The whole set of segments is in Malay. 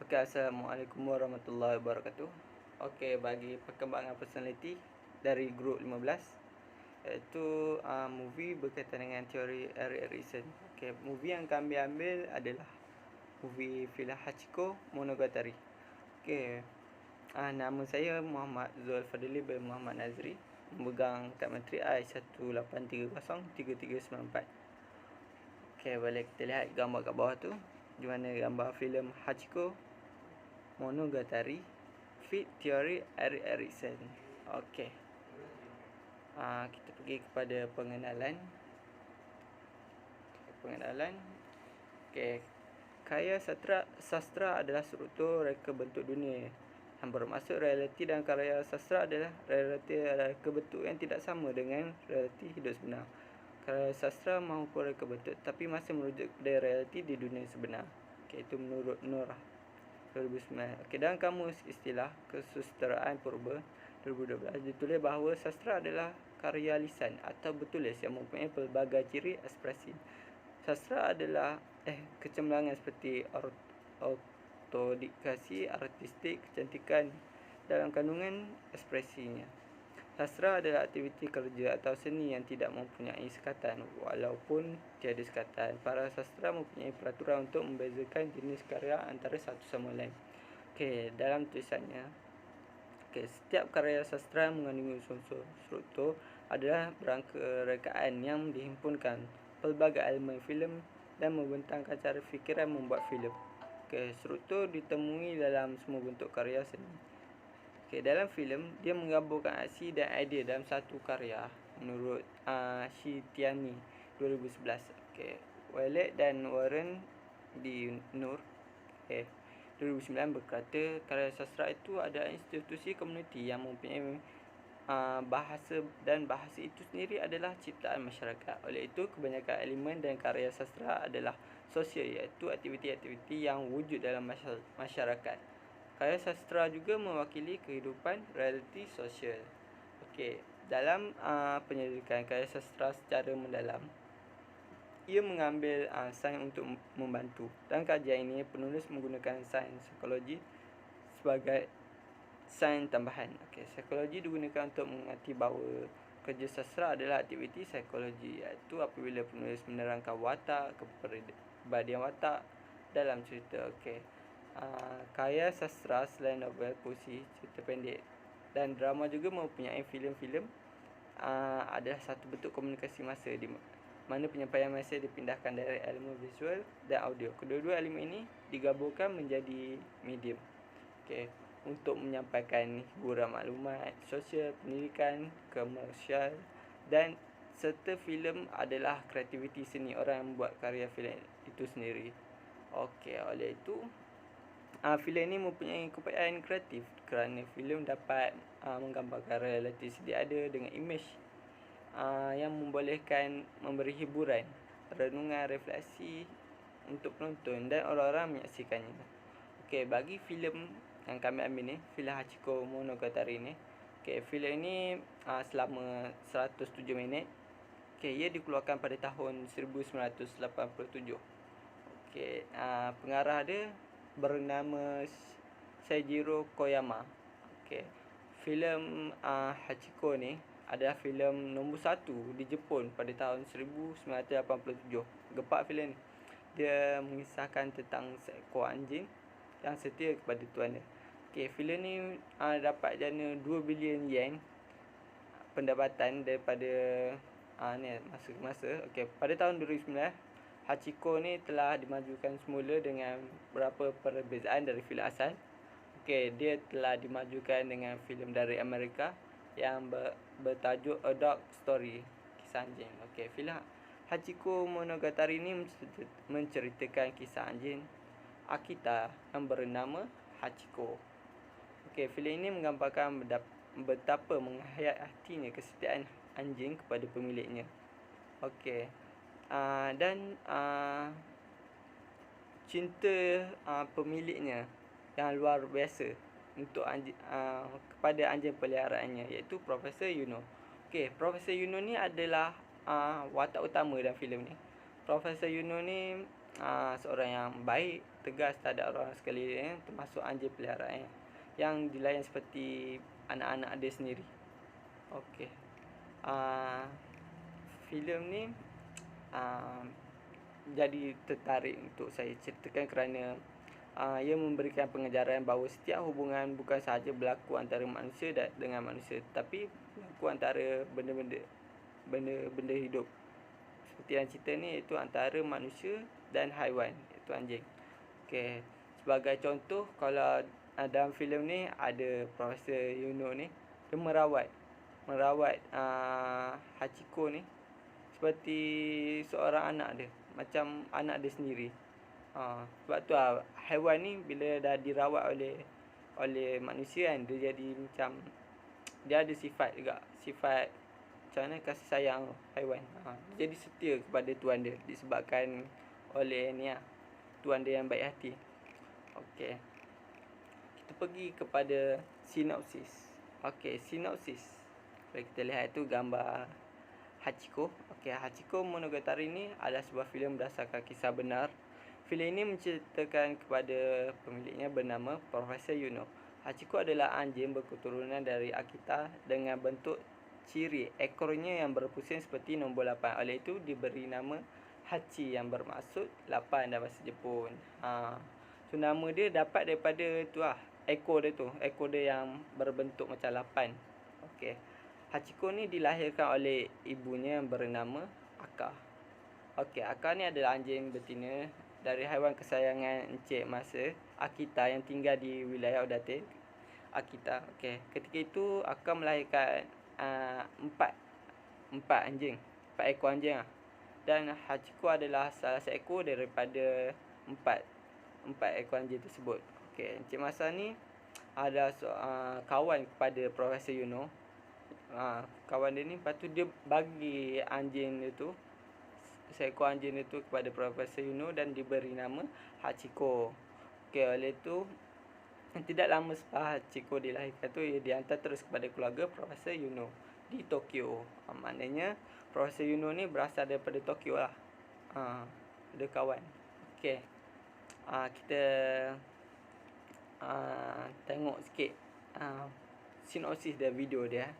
Okay, Assalamualaikum warahmatullahi wabarakatuh. Okay, bagi perkembangan personality dari grup 15, iaitu movie berkaitan dengan teori Erik Erikson. Okay, movie yang kami ambil adalah movie filem Hachiko Monogatari. Okay, nama saya Muhammad Zul Fadli bin Muhammad Nazri, memegang kad menteri I18303394. Okay, boleh kita lihat gambar kat bawah tu, di mana gambar filem Hachiko Monogatari Fit Theory Erik Erikson. Okey. Kita pergi kepada pengenalan. Okey. Karya sastra adalah struktur reka bentuk dunia yang bermaksud realiti, dan karya sastra adalah realiti reka bentuk yang tidak sama dengan realiti hidup sebenar. Karya sastra maupun reka bentuk tapi masih merujuk kepada realiti di dunia sebenar. Okey, itu menurut Nora 2009. Okey, dalam kamus istilah kesusastraan purba 2012 ditulis bahawa sastra adalah karya lisan atau bertulis yang mempunyai pelbagai ciri ekspresi. Sastra adalah kecemerlangan seperti autodikasi, artistik, kecantikan dalam kandungan ekspresinya. Sastra adalah aktiviti kerja atau seni yang tidak mempunyai sekatan. Walaupun tiada sekatan, para sastra mempunyai peraturan untuk membezakan jenis karya antara satu sama lain. Okey, dalam tulisannya, setiap karya sastra mengandungi unsur struktur adalah berangka rekaan yang dihimpunkan pelbagai elemen filem dan membentangkan cara fikiran membuat filem. Okey, struktur ditemui dalam semua bentuk karya seni. Okey, dalam filem dia menggabungkan aksi dan idea dalam satu karya menurut Shitiani 2011. Okey, Wallet dan Warren di Nur 2009 berkata karya sastra itu adalah institusi komuniti yang mempunyai bahasa, dan bahasa itu sendiri adalah ciptaan masyarakat. Oleh itu, kebanyakan elemen dan karya sastra adalah sosial, iaitu aktiviti-aktiviti yang wujud dalam masyarakat. Karya sastra juga mewakili kehidupan realiti sosial. Okey, dalam penyelidikan karya sastra secara mendalam, ia mengambil sains untuk membantu. Dalam kajian ini, penulis menggunakan sains psikologi sebagai sains tambahan. Okey, psikologi digunakan untuk mengerti bahawa kerja sastra adalah aktiviti psikologi, iaitu apabila penulis menerangkan watak, kepribadian watak dalam cerita. Okey. Karya sastra selain novel, puisi, cerita pendek dan drama juga mempunyai filem-filem adalah satu bentuk komunikasi masa di mana penyampaian masa dipindahkan dari elemen visual dan audio. Kedua-dua elemen ini digabungkan menjadi medium. Okey, untuk menyampaikan hiburan, maklumat, sosial, pendidikan, komersial, dan serta filem adalah kreativiti seni orang yang membuat karya filem itu sendiri. Okey, oleh itu filem ini mempunyai kepayaan kreatif kerana filem dapat menggambarkan realiti sedia ada dengan imej yang membolehkan memberi hiburan, renungan, refleksi untuk penonton dan orang-orang menyaksikannya. Okey, bagi filem yang kami ambil ni, filem Hachiko Monogatari ni, filem ini selama 107 minit. Ia dikeluarkan pada tahun 1987. Pengarah dia bernama Seijiro Koyama. Filem Hachiko ni adalah filem nombor 1 di Jepun pada tahun 1987. Gepak filem ni, dia mengisahkan tentang seekor anjing yang setia kepada tuannya. Filem ni dapat jana 2 bilion yen pendapatan daripada masa ke masa. Pada tahun 2009, Hachiko ni telah dimajukan semula dengan beberapa perbezaan dari filem asal. Dia telah dimajukan dengan filem dari Amerika yang bertajuk A Dog Story, kisah anjing. Filem Hachiko Monogatari ni menceritakan kisah anjing Akita yang bernama Hachiko. Filem ini menggambarkan betapa menghayat hatinya kesetiaan anjing kepada pemiliknya. Dan cinta pemiliknya yang luar biasa untuk kepada anjing peliharaannya, iaitu Profesor Yuno. Profesor Yuno ni adalah watak utama dalam filem ni. Profesor Yuno ni seorang yang baik, tegas terhadap orang sekeliling, termasuk anjing peliharaannya, yang dilayan seperti anak-anak dia sendiri. Okey. Filem ni jadi tertarik untuk saya ceritakan kerana ia memberikan pengajaran bahawa setiap hubungan bukan sahaja berlaku antara manusia dengan manusia, tapi berlaku antara benda-benda hidup. Seperti yang cerita ni, iaitu antara manusia dan haiwan, iaitu anjing. Okey, sebagai contoh, kalau dalam filem ni ada Profesor Yuno ni, dia merawat Hachiko ni seperti seorang anak dia, macam anak dia sendiri. Sebab tu haiwan ni bila dah dirawat oleh manusia kan, dia jadi macam, dia ada sifat juga, sifat macam mana, kasih sayang haiwan. Dia jadi setia kepada tuan dia disebabkan oleh ni tuan dia yang baik hati. Okey, kita pergi kepada sinopsis. Okey, sinopsis. Kalau kita lihat tu gambar Hachiko. Okey, Hachiko Monogatari ni adalah sebuah filem berdasarkan kisah benar. Filem ini menceritakan kepada pemiliknya bernama Profesor Yuno. Hachiko adalah anjing berketurunan dari Akita dengan bentuk ciri ekornya yang berpusing seperti nombor 8. Oleh itu diberi nama Hachi yang bermaksud 8 dalam bahasa Jepun. So nama dia dapat daripada ekor dia yang berbentuk macam 8. Okey. Hachiko ni dilahirkan oleh ibunya yang bernama Aka. Okey, Aka ni adalah anjing betina dari haiwan kesayangan Encik Masa Akita yang tinggal di wilayah Odate, Akita. Okey, ketika itu Aka melahirkan 4 ekor anjing dan Hachiko adalah salah seekor daripada 4 ekor anjing tersebut. Okey, Encik Masa ni ada kawan kepada Profesor Yuno. Kawan dia ni, lepas tu dia bagi seekor anjing itu kepada Profesor Yuno dan diberi nama Hachiko. Okey, oleh itu tidak lama setelah Hachiko dilahirkan tu, ia dihantar terus kepada keluarga Profesor Yuno di Tokyo. Maknanya Profesor Yuno ni berasal daripada Tokyo lah. Ada kawan. Okey, kita tengok sikit sinopsis dari video dia.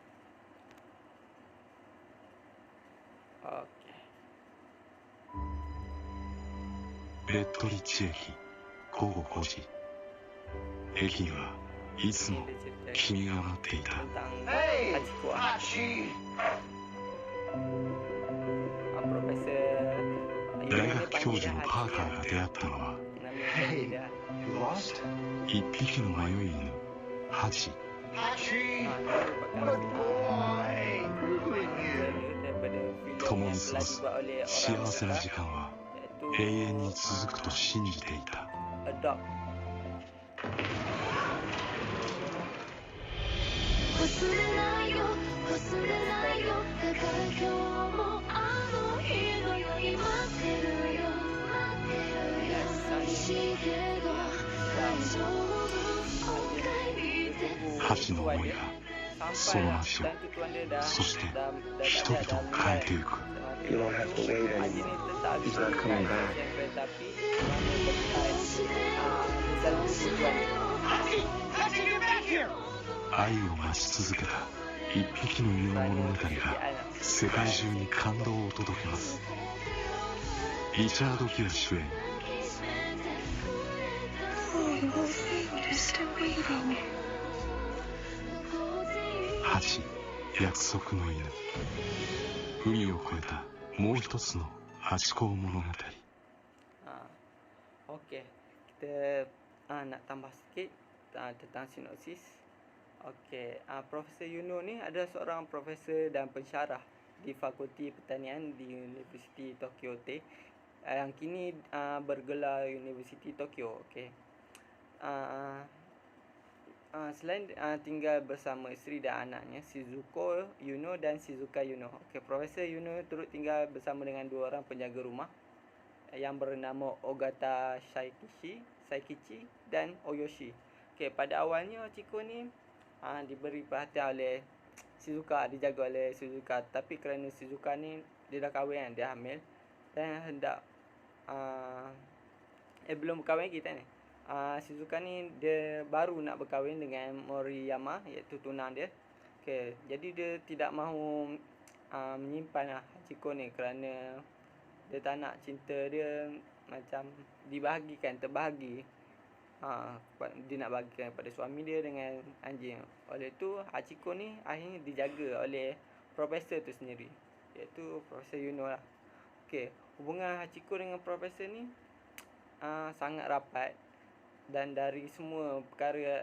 Okey. レッドリッチ駅午後5時、駅にはいつも君が待っていた。 大学教授のパーカーが出会ったのは一匹の迷い犬ハチ。共に過ごす幸せな時間は永遠に続くと信じていた。忘れないよ忘れないよ、だから今日もあの日のように待ってるよ寂しいけど大丈夫 OK ハチの思いがその街を、そして人々を変えていく。 You don't have to wait anymore. He's not coming back. 愛を待ち続けた一匹の犬の物語が世界中に感動を届けます。リチャード・ギア主演。ハチ、約束の犬。海を越えたもう一つのハチ公物語。Okey, kita nak tambah sikit tentang sinopsis. Okey, Profesor Yuno ni adalah seorang profesor dan pensyarah di Fakulti Pertanian di Universiti Tokyo T, yang kini bergelar Universiti Tokyo. Okey. Selain tinggal bersama isteri dan anaknya, Shizuko Yuno dan Shizuka Yuno. Okey, Profesor Yuno turut tinggal bersama dengan 2 orang penjaga rumah yang bernama Ogata Saikichi dan Oyoshi. Okey, pada awalnya Hachiko ni diberi perhatian oleh Shizuka, dijaga oleh Shizuka, tapi kerana Shizuka ni dia dah kahwin kan, dia hamil dan hendak belum berkahwin kita ni. Shizuka ni dia baru nak berkahwin dengan Moriyama, iaitu tunang dia. Okey, jadi dia tidak mahu menyimpan Hachiko ni kerana dia tak nak cinta dia macam dibahagikan, terbahagi. Dia nak bahagikan kepada suami dia dengan anjing. Oleh tu Hachiko ni akhirnya dijaga oleh profesor tu sendiri, iaitu Profesor Yuno lah. Okey, hubungan Hachiko dengan profesor ni sangat rapat, dan dari semua perkara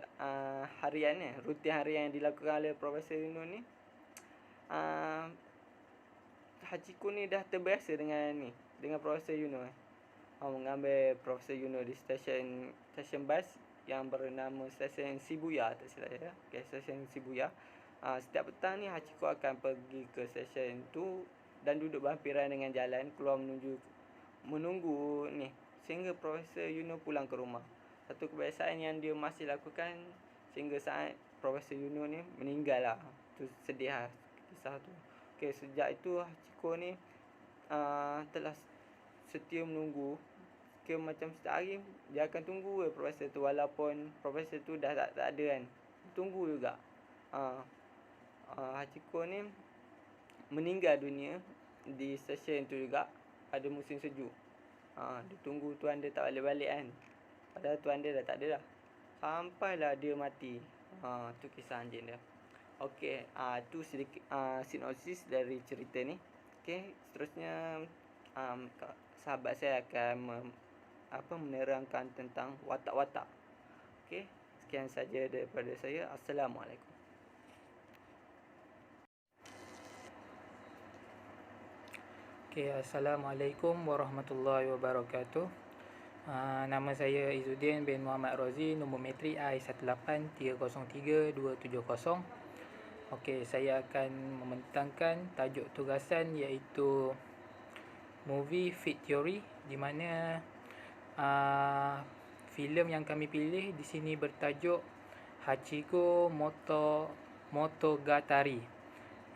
harian ni, rutin harian yang dilakukan oleh Profesor Yuno ni, Hachiko ni dah terbiasa dengan Profesor Yuno. Mengambil Profesor Yuno di stesen bas yang bernama stesen Shibuya, tak silap saya. Okey, stesen Shibuya. Setiap petang ni Hachiko akan pergi ke stesen tu dan duduk berhampiran dengan jalan keluar menunggu ni sehingga Profesor Yuno pulang ke rumah. Satu kebiasaan yang dia masih lakukan sehingga saat Profesor Yuno ni meninggal lah. Tu sedih lah kisah tu. Okey, sejak itu Hachiko ni telah setia menunggu. Macam setiap hari dia akan tunggu profesor tu, walaupun profesor tu dah tak ada kan. Tunggu juga. Hachiko ni meninggal dunia di stesen tu juga pada musim sejuk. Dia tunggu tuan dia tak balik-balik kan. Padahal tuan dia dah tak ada dah. Sampailah dia mati. Tu kisah anjing dia. Okey, tu sedikit sinopsis dari cerita ni. Okey, seterusnya sahabat saya akan menerangkan tentang watak-watak. Okey, sekian saja daripada saya. Assalamualaikum. Okay, Assalamualaikum warahmatullahi wabarakatuh. Nama saya Izzuddin bin Muhammad Rozi, nombor matrik I18303-270. Okey, saya akan membentangkan tajuk tugasan iaitu Movie Fit Theory, di mana filem yang kami pilih di sini bertajuk Hachiko Motogatari,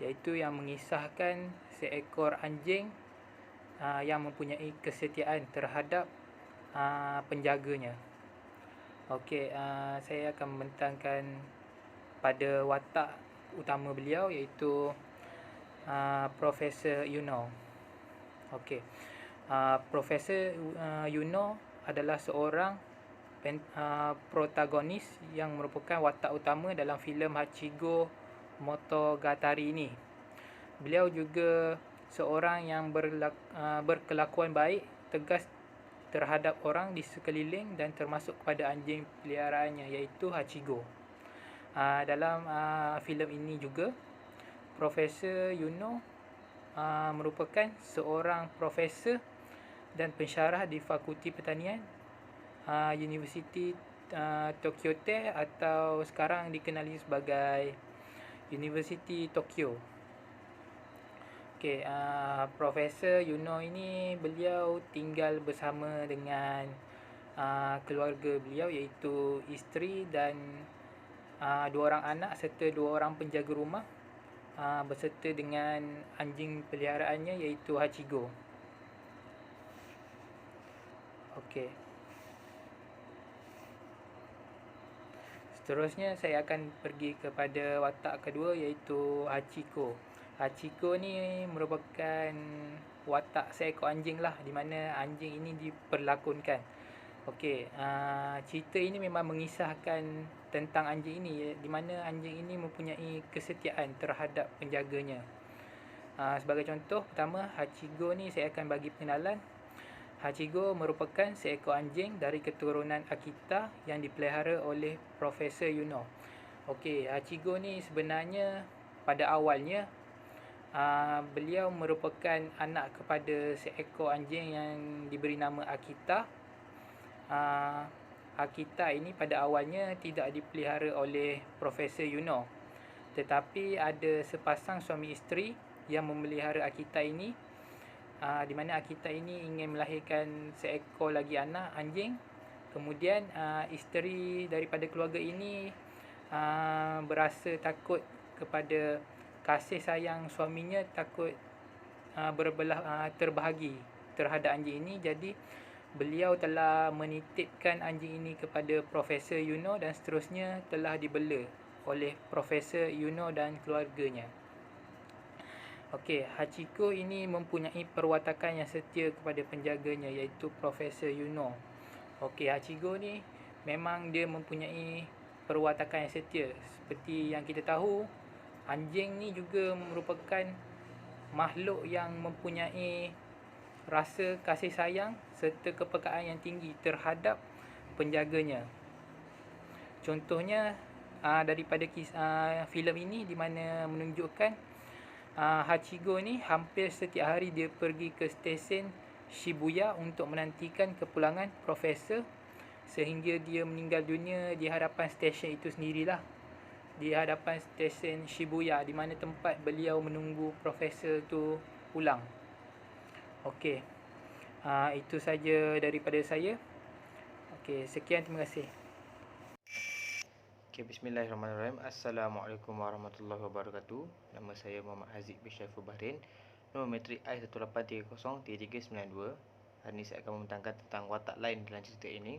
iaitu yang mengisahkan seekor anjing yang mempunyai kesetiaan terhadap penjaganya. Okey, saya akan membentangkan pada watak utama beliau iaitu Profesor Yuno. Okey, Profesor Yuno adalah seorang protagonis yang merupakan watak utama dalam filem Hachiko Motogatari ini. Beliau juga seorang yang berkelakuan baik, tegas terhadap orang di sekeliling dan termasuk kepada anjing peliharaannya iaitu Hachiko. Dalam filem ini juga Profesor Yuno merupakan seorang profesor dan pensyarah di Fakulti Pertanian Universiti Tokyo Tech, atau sekarang dikenali sebagai Universiti Tokyo. Okey, Profesor Yuno ini beliau tinggal bersama dengan keluarga beliau iaitu isteri dan 2 orang anak serta 2 orang penjaga rumah beserta dengan anjing peliharaannya iaitu Hachiko. Okey. Seterusnya saya akan pergi kepada watak kedua iaitu Hachiko. Hachiko ni merupakan watak seekor anjing lah, di mana anjing ini diperlakonkan. Okey, cerita ini memang mengisahkan tentang anjing ini, di mana anjing ini mempunyai kesetiaan terhadap penjaganya. Sebagai contoh, pertama Hachiko ni saya akan bagi pengenalan. Hachiko merupakan seekor anjing dari keturunan Akita yang dipelihara oleh Profesor Yuno. Okey, Hachiko ni sebenarnya pada awalnya beliau merupakan anak kepada seekor anjing yang diberi nama Akita. Akita ini pada awalnya tidak dipelihara oleh Profesor Yuno, tetapi ada sepasang suami isteri yang memelihara Akita ini, di mana Akita ini ingin melahirkan seekor lagi anak anjing. Kemudian isteri daripada keluarga ini berasa takut kepada kasih sayang suaminya, takut terbahagi terhadap anjing ini. Jadi beliau telah menitipkan anjing ini kepada Profesor Yuno dan seterusnya telah dibela oleh Profesor Yuno dan keluarganya. Okey, Hachiko ini mempunyai perwatakan yang setia kepada penjaganya iaitu Profesor Yuno. Okey, Hachiko ni memang dia mempunyai perwatakan yang setia. Seperti yang kita tahu, anjing ni juga merupakan makhluk yang mempunyai rasa kasih sayang serta kepekaan yang tinggi terhadap penjaganya. Contohnya daripada filem ini di mana menunjukkan Hachiko ni hampir setiap hari dia pergi ke stesen Shibuya untuk menantikan kepulangan Profesor sehingga dia meninggal dunia di hadapan stesen itu sendirilah. Di hadapan stesen Shibuya di mana tempat beliau menunggu Profesor tu pulang. Okey. Itu saja daripada saya. Okey, sekian, terima kasih. Okay, bismillahirrahmanirrahim. Assalamualaikum warahmatullahi wabarakatuh. Nama saya Muhammad Haziq bin Syaiful Bahrain. Nombor matrik I18303392. Hari ini saya akan membentangkan tentang watak lain dalam cerita ini.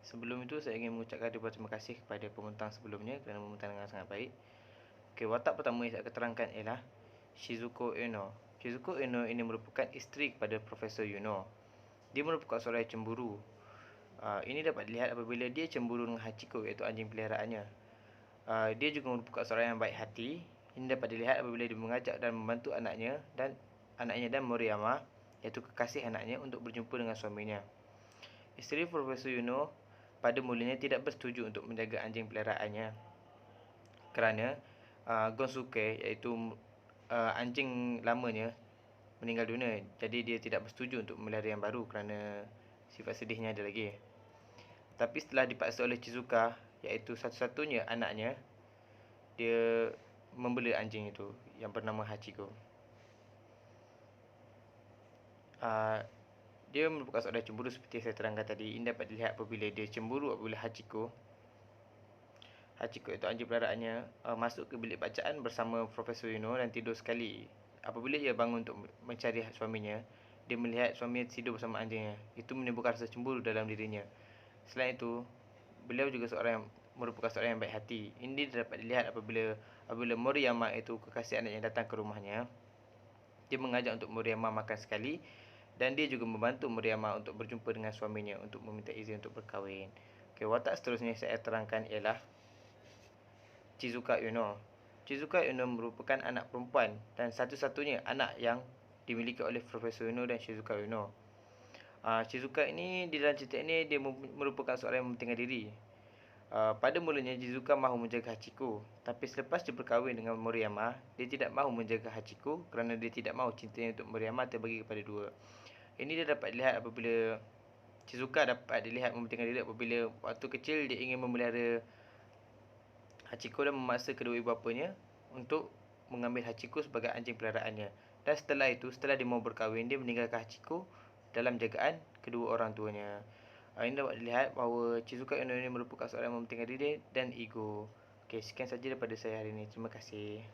Sebelum itu saya ingin mengucapkan ribuan terima kasih kepada pembentang sebelumnya kerana membentang dengan sangat baik. Okay, watak pertama yang saya akan terangkan ialah Shizuko Ueno. Shizuko Ueno ini merupakan isteri kepada Profesor Yuno. Dia merupakan seorang yang cemburu. Ini dapat dilihat apabila dia cemburu dengan Hachiko iaitu anjing peliharaannya. Dia juga merupakan seorang yang baik hati. Ini dapat dilihat apabila dia mengajak dan membantu anaknya dan Moriyama iaitu kekasih anaknya untuk berjumpa dengan suaminya. Isteri Profesor Yuno pada mulanya tidak bersetuju untuk menjaga anjing peliharaannya kerana Gonsuke iaitu anjing lamanya meninggal dunia. Jadi dia tidak bersetuju untuk memelihara yang baru kerana sifat sedihnya ada lagi. Tapi setelah dipaksa oleh Chizuka iaitu satu-satunya anaknya, dia membela anjing itu yang bernama Hachiko. Dia merupakan seorang cemburu seperti saya terangkan tadi. Ini dapat dilihat apabila dia cemburu apabila Hachiko itu anjing peliharaannya masuk ke bilik bacaan bersama Profesor Yuno dan tidur sekali. Apabila ia bangun untuk mencari suaminya, dia melihat suaminya tidur bersama anjingnya. Itu menimbulkan rasa cemburu dalam dirinya. Selain itu, beliau juga merupakan seorang yang baik hati. Ini dapat dilihat apabila Moriyama itu kekasih anaknya datang ke rumahnya. Dia mengajak untuk Moriyama makan sekali dan dia juga membantu Moriyama untuk berjumpa dengan suaminya untuk meminta izin untuk berkahwin. Okay, watak seterusnya saya terangkan ialah Chizuka Ueno. Chizuka Ueno merupakan anak perempuan dan satu-satunya anak yang dimiliki oleh Profesor Yuno dan Shizuka Ueno. Shizuka ini di dalam cerita ini dia merupakan seorang yang mementingkan diri. Pada mulanya Shizuka mahu menjaga Hachiko, tapi selepas dia berkahwin dengan Moriyama, dia tidak mahu menjaga Hachiko kerana dia tidak mahu cintanya untuk Moriyama terbagi kepada dua. Ini dia dapat dilihat apabila Shizuka dapat dilihat mementingkan diri apabila waktu kecil dia ingin memelihara Hachiko dan memaksa kedua ibu bapanya untuk mengambil Hachiko sebagai anjing peliharaannya. Dan setelah itu, setelah dia mau berkahwin, dia meninggalkan Hachiko dalam jagaan kedua orang tuanya. Ini dapat dilihat bahawa Chizuka Ueno ini merupakan seorang yang mementingkan diri dan ego. Okey, sekian saja daripada saya hari ini. Terima kasih.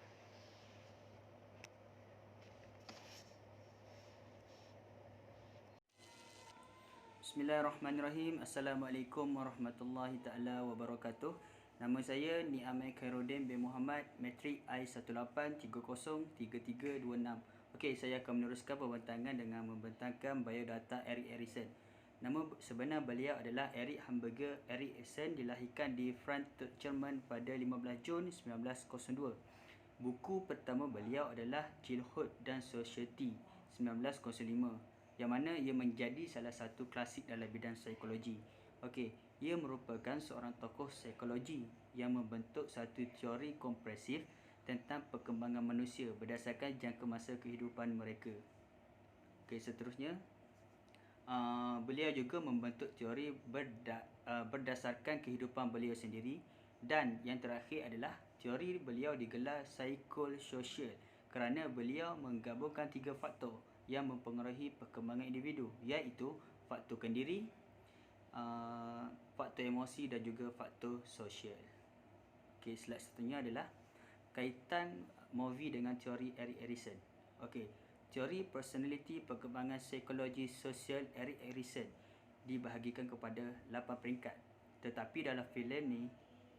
Bismillahirrahmanirrahim. Assalamualaikum warahmatullahi taala wabarakatuh. Nama saya Ni'amai Khairuddin bin Muhammad, matrik I18303326. Okey, saya akan meneruskan pembentangan dengan membentangkan biodata Erik Erikson. Nama sebenar beliau adalah Erik Hamburger Erikson, dilahirkan di Frankfurt, Jerman pada 15 Jun 1902. Buku pertama beliau adalah Childhood dan Society 1905, yang mana ia menjadi salah satu klasik dalam bidang psikologi. Okey, ia merupakan seorang tokoh psikologi yang membentuk satu teori kompresif tentang perkembangan manusia berdasarkan jangka masa kehidupan mereka. Okey, seterusnya beliau juga membentuk teori berdasarkan kehidupan beliau sendiri, dan yang terakhir adalah teori beliau digelar psikososial kerana beliau menggabungkan 3 faktor yang mempengaruhi perkembangan individu, iaitu faktor kendiri, faktor emosi dan juga faktor sosial. Okey, slide seterusnya adalah kaitan movie dengan teori Erik Erikson. Okey, Teori personality perkembangan psikologi sosial Erik Erikson dibahagikan kepada 8 peringkat. Tetapi dalam filem ni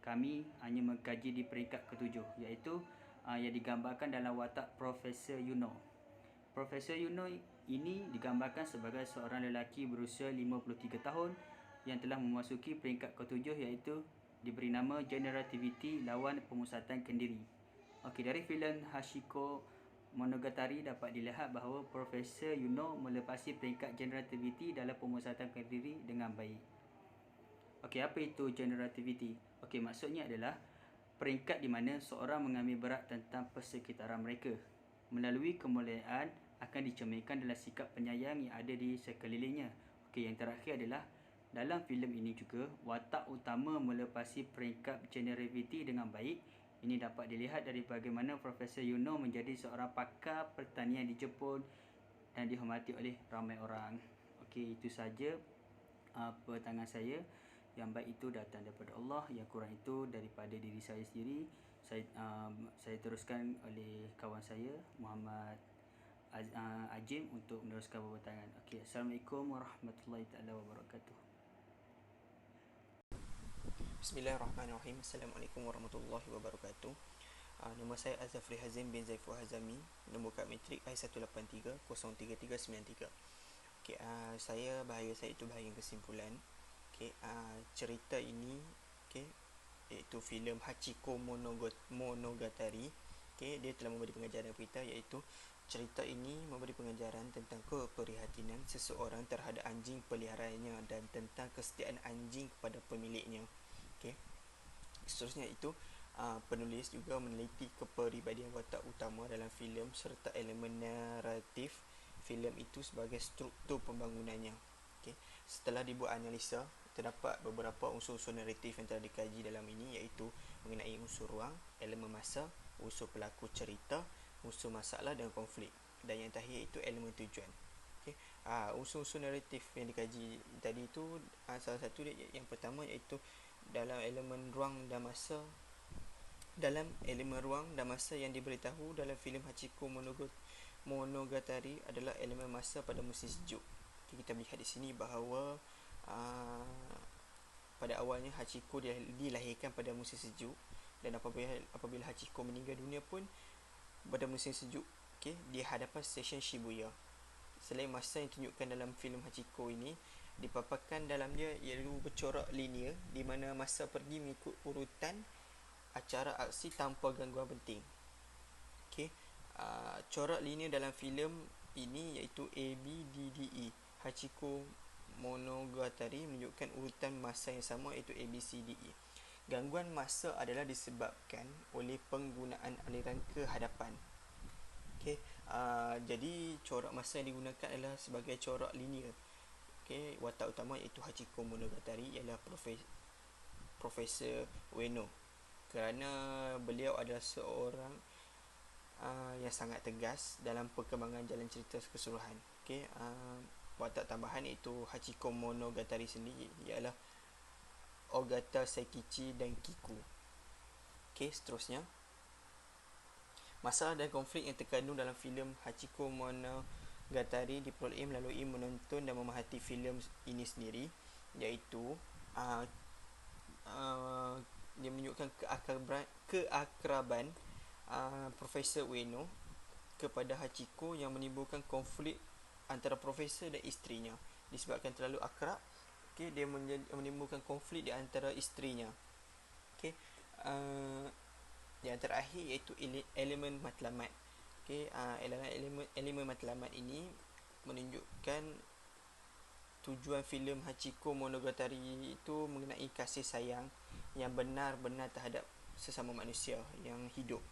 kami hanya mengkaji di peringkat ke-7, iaitu yang digambarkan dalam watak Profesor Yuno. Profesor Yuno ini digambarkan sebagai seorang lelaki berusia 53 tahun yang telah memasuki peringkat ke-7, iaitu diberi nama Generativity lawan pemusatan kendiri. Okey, dari filem Hachiko Monogatari dapat dilihat bahawa Profesor Yuno melepasi peringkat generativity dalam pemusatan kendiri dengan baik. Okey, apa itu generativity? Okey, maksudnya adalah peringkat di mana seorang mengambil berat tentang persekitaran mereka. Melalui kemuliaan akan dicerminkan dalam sikap penyayang yang ada di sekelilingnya. Okey, yang terakhir adalah dalam filem ini juga watak utama melepasi peringkat generativity dengan baik. Ini dapat dilihat dari bagaimana Profesor Yuno menjadi seorang pakar pertanian di Jepun dan dihormati oleh ramai orang. Okey, itu saja pertanyaan saya. Yang baik itu datang daripada Allah, yang kurang itu daripada diri saya sendiri. Saya teruskan oleh kawan saya Muhammad Ajim untuk meneruskan pertanyaan. Okey, Assalamualaikum warahmatullahi taala wabarakatuh. Bismillahirrahmanirrahim. Assalamualaikum warahmatullahi wabarakatuh. Nama saya Azafri Hazim bin Zaiful Hazami, nombor kad matrik I183-03393. Okay, saya itu bahagian kesimpulan. Okay, cerita ini iaitu filem Hachiko Monogatari. Okay, dia telah memberi pengajaran kepada kita, iaitu cerita ini memberi pengajaran tentang keprihatinan seseorang terhadap anjing peliharaannya dan tentang kesetiaan anjing kepada pemiliknya. Okay. Seterusnya itu penulis juga meneliti kepribadian watak utama dalam filem serta elemen naratif filem itu sebagai struktur pembangunannya. Okay. Setelah dibuat analisa, terdapat beberapa unsur-unsur naratif yang telah dikaji dalam ini, iaitu mengenai unsur ruang, elemen masa, unsur pelaku cerita, unsur masalah dan konflik, dan yang terakhir itu elemen tujuan. Okay. Unsur-unsur naratif yang dikaji tadi itu, salah satu dia, yang pertama iaitu dalam elemen ruang dan masa. Dalam elemen ruang dan masa yang diberitahu dalam filem Hachiko Monogatari adalah elemen masa pada musim sejuk. Okay, kita melihat di sini bahawa pada awalnya Hachiko dilahirkan pada musim sejuk, dan apabila Hachiko meninggal dunia pun pada musim sejuk, okay, di hadapan stesen Shibuya. Selain masa yang ditunjukkan dalam filem Hachiko ini, dipaparkan dalam dia iaitu bercorak linear, di mana masa pergi mengikut urutan acara aksi tanpa gangguan penting. Okay. Corak linear dalam filem ini iaitu ABDDE. Hachiko Monogatari menunjukkan urutan masa yang sama, iaitu ABCDE. Gangguan masa adalah disebabkan oleh penggunaan aliran kehadapan. Okay. Jadi corak masa yang digunakan adalah sebagai corak linear. Okay. Watak utama iaitu Hachiko Monogatari ialah Profesor Ueno, kerana beliau adalah seorang yang sangat tegas dalam perkembangan jalan cerita keseluruhan. Okay. Watak tambahan iaitu Hachiko Monogatari sendiri ialah Ogata Seikichi dan Kiku. Okay, seterusnya, masalah dan konflik yang terkandung dalam filem Hachiko Monogatari diperoleh melalui menonton dan memerhati filem ini sendiri, iaitu dia menunjukkan keakraban Profesor Ueno kepada Hachiko yang menimbulkan konflik antara profesor dan isterinya. Disebabkan terlalu akrab, okay, dia menimbulkan konflik di antara isterinya. Okay. Yang terakhir iaitu elemen matlamat. Okay. Elemen matlamat ini menunjukkan tujuan filem Hachiko Monogatari itu mengenai kasih sayang yang benar-benar terhadap sesama manusia yang hidup.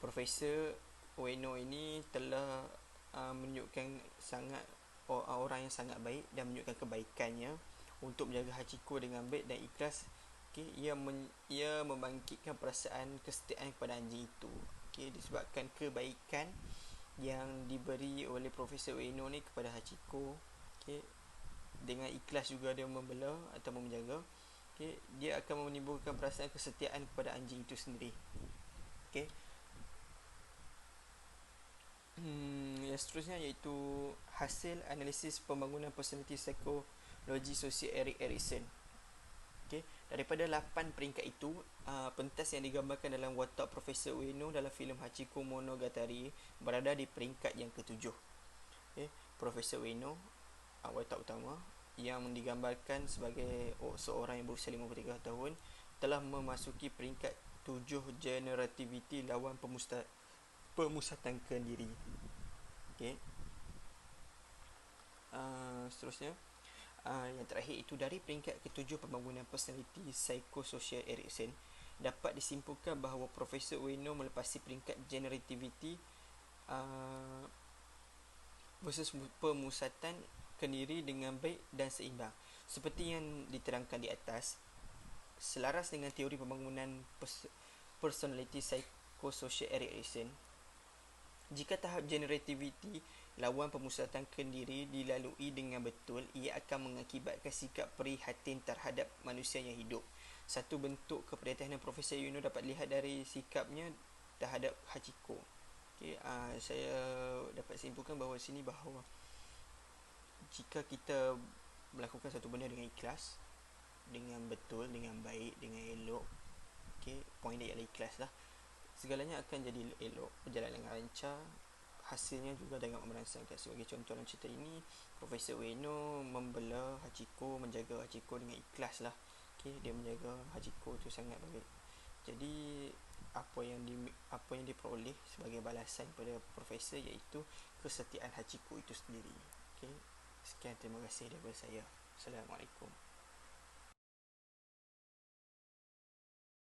Profesor Ueno ini telah menunjukkan orang yang sangat baik dan menunjukkan kebaikannya untuk menjaga Hachiko dengan baik dan ikhlas. Okay, ia membangkitkan perasaan kesetiaan kepada anjing itu. Okay, disebabkan kebaikan yang diberi oleh Profesor Ueno ni kepada Hachiko. Okay, dengan ikhlas juga dia membela atau menjaga. Okay, dia akan menimbulkan perasaan kesetiaan kepada anjing itu sendiri. Okay. Yang seterusnya iaitu hasil analisis pembangunan personaliti psikologi sosial Erik Erikson. Okay. Daripada 8 peringkat itu, pentas yang digambarkan dalam watak Profesor Ueno dalam filem Hachiko Monogatari berada di peringkat yang ke-7. Okay. Profesor Ueno, watak utama yang digambarkan sebagai seorang yang berusia 53 tahun, telah memasuki peringkat 7 generativity lawan pemusatan diri. Okay. Seterusnya, yang terakhir itu dari peringkat ke-7 pembangunan personaliti psikososial Erikson, dapat disimpulkan bahawa Profesor Ueno melepasi peringkat generativity versus pemusatan kendiri dengan baik dan seimbang. Seperti yang diterangkan di atas, selaras dengan teori pembangunan personality psikososial Erik Erikson, jika tahap generativity lawan pemusatan kendiri dilalui dengan betul, ia akan mengakibatkan sikap prihatin terhadap manusia yang hidup. Satu bentuk keprihatinannya Profesor Ueno dapat dilihat dari sikapnya terhadap Hachiko. Okay, saya dapat simpulkan bahawa sini bahawa jika kita melakukan satu benda dengan ikhlas, dengan betul, dengan baik, dengan elok, okay, poin dia ialah ikhlas lah, segalanya akan jadi elok, berjalan dengan lancar, hasilnya juga dapat merangsangkan. Sebagai contoh dalam cerita ini, Profesor Ueno membela Hachiko, menjaga Hachiko dengan ikhlas lah. Okay, dia menjaga Hachiko tu sangat baik. Jadi apa yang diperoleh sebagai balasan pada Profesor iaitu kesetiaan Hachiko itu sendiri. Okay, sekian, terima kasih daripada saya. Assalamualaikum.